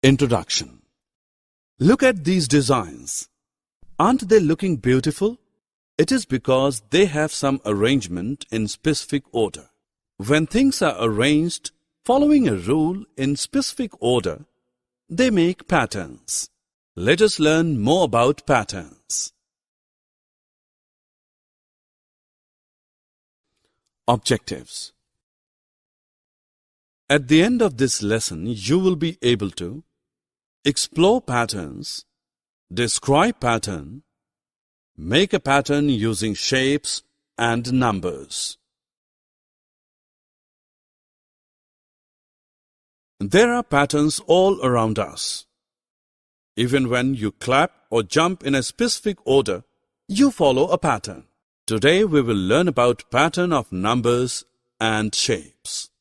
Introduction. Look at these designs. Aren't they looking beautiful? It is because they have some arrangement in specific order. When things are arranged following a rule in specific order, they make patterns. Let us learn more about patterns. Objectives. At the end of this lesson, you will be able to explore patterns, describe pattern, make a pattern using shapes and numbers. There are patterns all around us. Even when you clap or jump in a specific order, you follow a pattern. Today we will learn about pattern of numbers and shapes.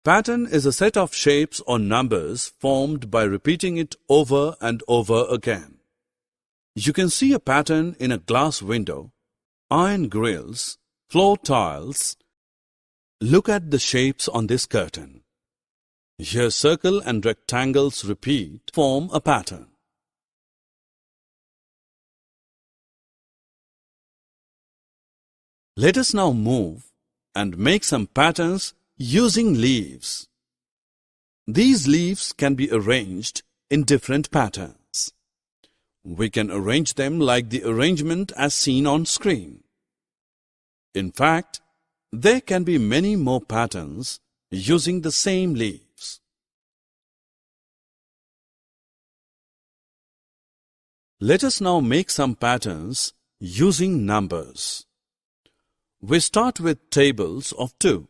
Pattern is a set of shapes or numbers formed by repeating it over and over again. You can see a pattern in a glass window, iron grills, floor tiles. Look at the shapes on this curtain. Here circle and rectangles repeat form a pattern. Let us now move and make some patterns using leaves. These leaves can be arranged in different patterns. We can arrange them like the arrangement as seen on screen. In fact, there can be many more patterns using the same leaves. Let us now make some patterns using numbers. We start with tables of 2.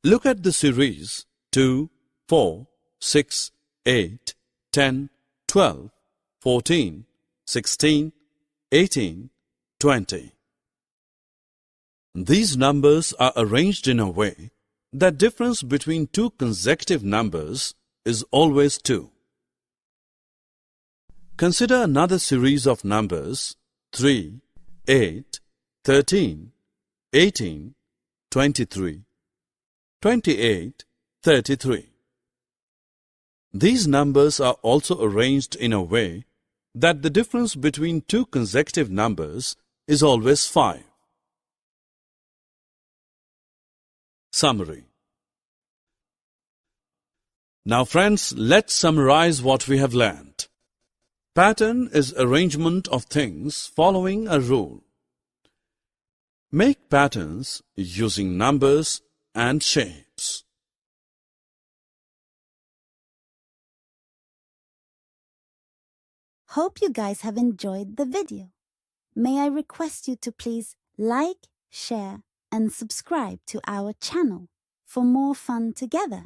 Look at the series 2, 4, 6, 8, 10, 12, 14, 16, 18, 20. These numbers are arranged in a way that difference between two consecutive numbers is always 2. Consider another series of numbers 3, 8, 13, 18, 23, 28, 33. These numbers are also arranged in a way that the difference between two consecutive numbers is always 5. Summary. Now friends, let's summarize what we have learned. Pattern is arrangement of things following a rule. Make patterns using numbers and shapes. Hope you guys have enjoyed the video. May I request you to please like, share, and subscribe to our channel for more fun together.